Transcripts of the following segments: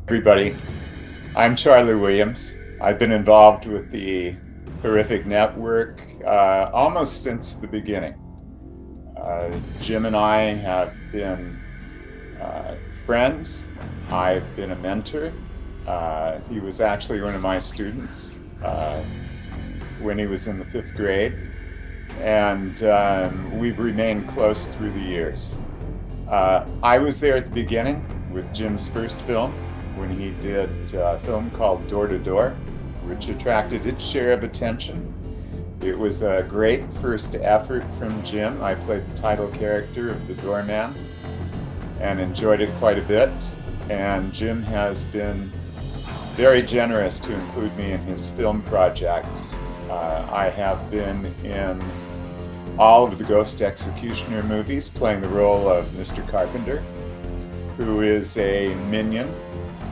Everybody, I'm Charlie Williams. I've been involved with the Horrific Network almost since the beginning. Jim and I have been friends. I've been a mentor. He was actually one of my students when he was in the 5th grade, and we've remained close through the years. I was there at the beginning with Jim's first film, when he did a film called Door to Door, which attracted its share of attention. It was a great first effort from Jim. I played the title character of the doorman and enjoyed it quite a bit. And Jim has been very generous to include me in his film projects. I have been in all of the Ghost Executioner movies, playing the role of Mr. Carpenter, who is a minion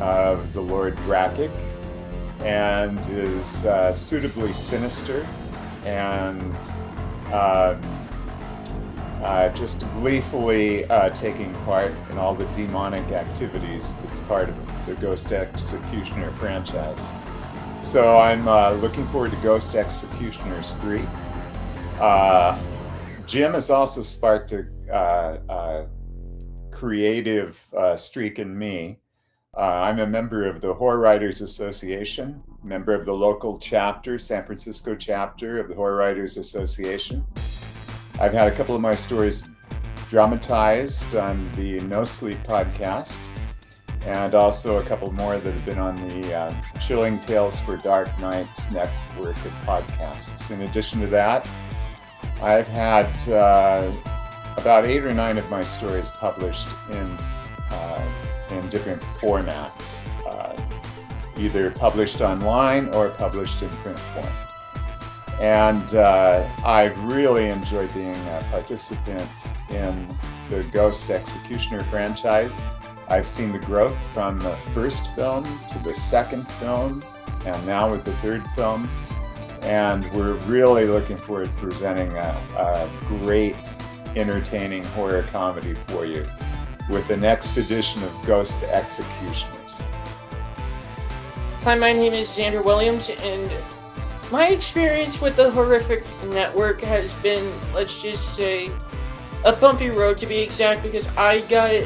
of the Lord Drakic and is suitably sinister and just gleefully taking part in all the demonic activities that's part of the Ghost Executioner franchise. So I'm looking forward to Ghost Executioners 3. Jim has also sparked a creative streak in me. I'm a member of the Horror Writers Association, member of the local chapter, San Francisco chapter of the Horror Writers Association. I've had a couple of my stories dramatized on the No Sleep podcast, and also a couple more that have been on the Chilling Tales for Dark Nights network of podcasts. In addition to that, I've had about 8 or 9 of my stories published in different formats, either published online or published in print form. And I've really enjoyed being a participant in the Ghost Executioner franchise. I've seen the growth from the first film to the second film, and now with the third film. And we're really looking forward to presenting a great, entertaining horror comedy for you with the next edition of Ghost Executioners. Hi, my name is Xander Williams, and my experience with the Horrific Network has been, let's just say, a bumpy road to be exact, because I got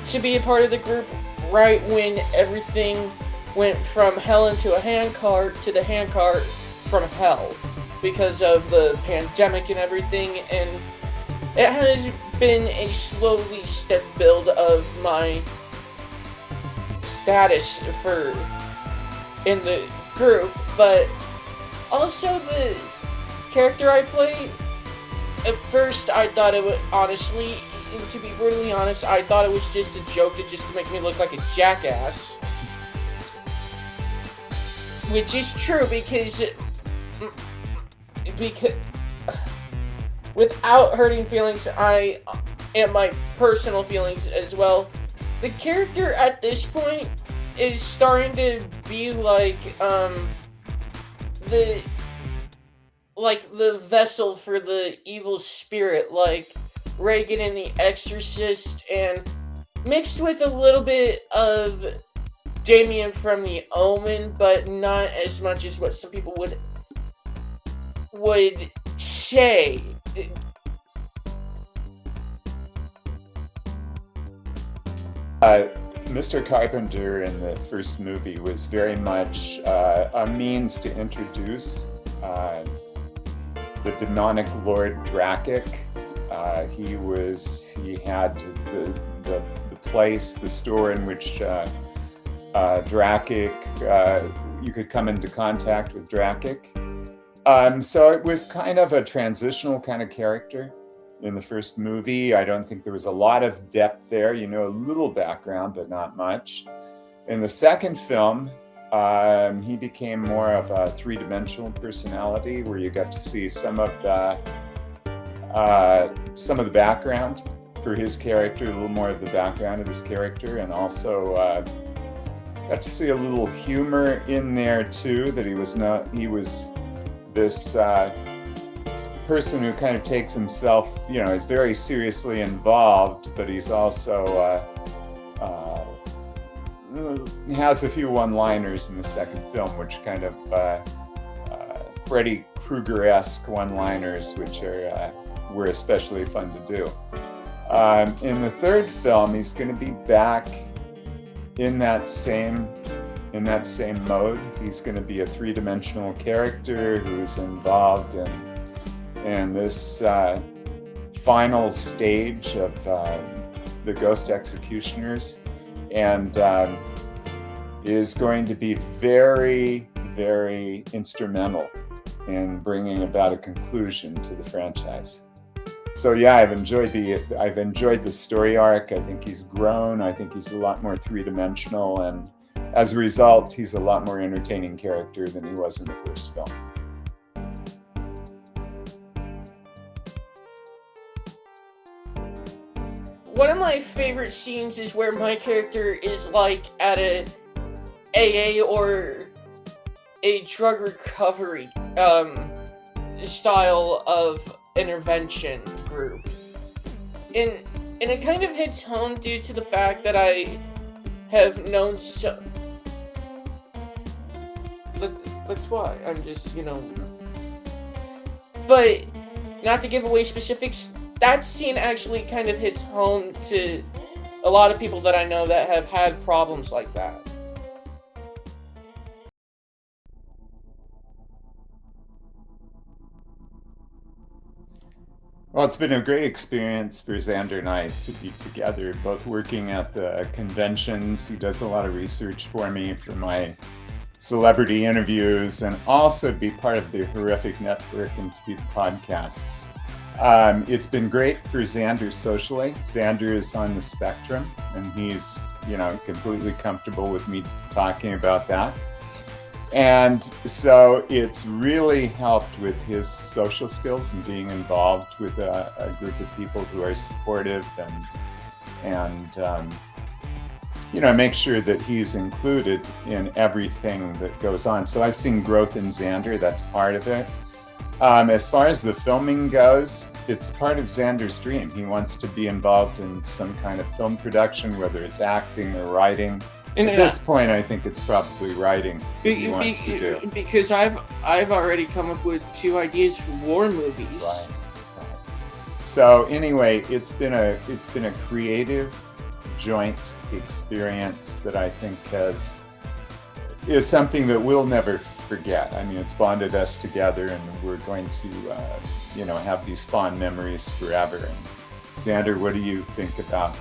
to be a part of the group right when everything went from hell into a handcart to the handcart from hell because of the pandemic and everything, and it has been a slowly step build of my status in the group, but also the character I play. At first, I thought it would, honestly, and to be brutally honest, I thought it was just a joke to make me look like a jackass. Which is true, because without hurting feelings, and my personal feelings as well, the character at this point is starting to be like the vessel for the evil spirit, like Reagan in The Exorcist, and mixed with a little bit of Damien from The Omen, but not as much as what some people would say. Mr. Carpenter in the first movie was very much a means to introduce the demonic Lord Drakic. He had the place, the store in which Drakic, you could come into contact with Drakic. So it was kind of a transitional kind of character in the first movie. I don't think there was a lot of depth there. You know, a little background, but not much. In the second film, he became more of a three-dimensional personality, where you got to see some of the background for his character, a little more of the background of his character, and also got to see a little humor in there too. That he was this person who kind of takes himself, is very seriously involved, but he's also has a few one-liners in the second film, which kind of Freddy Krueger-esque one-liners, which were especially fun to do. In the third film, he's going to be back in that same mode. He's going to be a three-dimensional character who's involved in this final stage of the Ghost Executioners, and is going to be very, very instrumental in bringing about a conclusion to the franchise. So yeah, I've enjoyed the story arc. I think he's grown. I think he's a lot more three-dimensional, and as a result, he's a lot more entertaining character than he was in the first film. One of my favorite scenes is where my character is like at a AA or a drug recovery style of intervention group. And it kind of hits home due to the fact that I have known so... That's why. I'm just, But, not to give away specifics, that scene actually kind of hits home to a lot of people that I know that have had problems like that. Well, it's been a great experience for Xander and I to be together, both working at the conventions. He does a lot of research for me for my celebrity interviews, and also be part of the Horrific Network and to be the podcasts. It's been great for Xander socially. Xander is on the spectrum, and he's, completely comfortable with me talking about that. And so it's really helped with his social skills and being involved with a group of people who are supportive and make sure that he's included in everything that goes on. So I've seen growth in Xander. That's part of it. As far as the filming goes, it's part of Xander's dream. He wants to be involved in some kind of film production, whether it's acting or writing. At this point, I think it's probably writing he wants to do. Because I've already come up with 2 ideas for war movies. Right. So anyway, it's been a creative joint experience that I think is something that we'll never forget. I mean, it's bonded us together, and we're going to have these fond memories forever. And Xander, what do you think about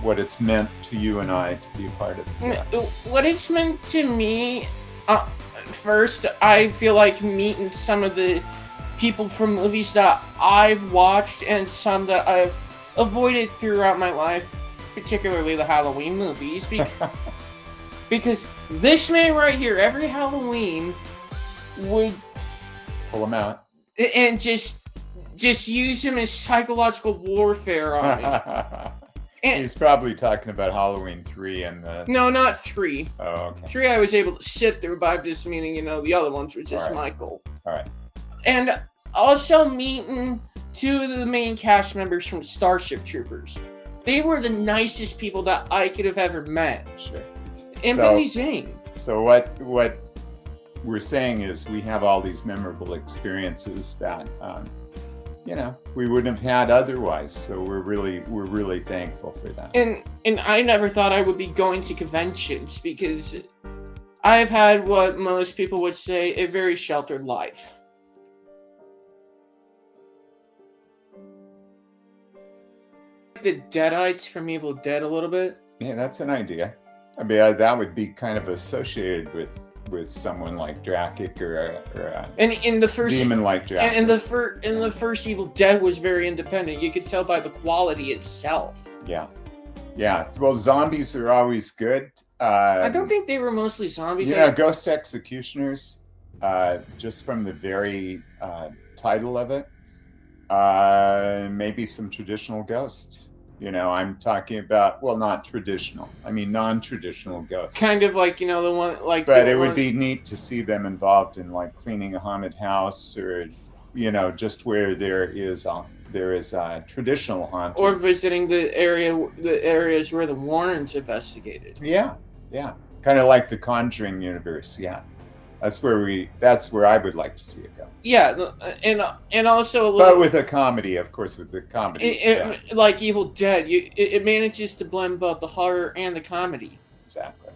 what it's meant to you and I to be a part of that? What it's meant to me, first, I feel like meeting some of the people from movies that I've watched and some that I've avoided throughout my life, particularly the Halloween movies, because this man right here, every Halloween, would pull him out and just use him as psychological warfare on me. And he's probably talking about Halloween 3 and the... No, not 3. Oh, okay. 3 I was able to sit through, but I'm just meaning, the other ones were just All right. Michael. All right. And also meeting 2 of the main cast members from Starship Troopers. They were the nicest people that I could have ever met. Sure. And Billy Zane. So what we're saying is we have all these memorable experiences that we wouldn't have had otherwise. So we're really thankful for that. And I never thought I would be going to conventions because I've had what most people would say a very sheltered life. The Deadites from Evil Dead a little bit. Yeah, that's an idea. I mean, that would be kind of associated with someone like Drakic or and in the first demon like Drakic. And in the first Evil Dead was very independent. You could tell by the quality itself. Yeah. Well, zombies are always good. I don't think they were mostly zombies. Ghost Executioners, just from the very title of it, maybe some traditional ghosts. I'm talking about, well, not traditional. I mean, non-traditional ghosts. Kind of like, the one, like... But it would be neat to see them involved in, like, cleaning a haunted house or, just where there is a traditional haunting. Or visiting the areas where the Warrens investigated. Yeah. Yeah, kind of like the Conjuring universe. Yeah, that's where I would like to see it go. Yeah, and also a But little, with a comedy, of course, with the comedy. Yeah, like Evil Dead, it manages to blend both the horror and the comedy. exactly.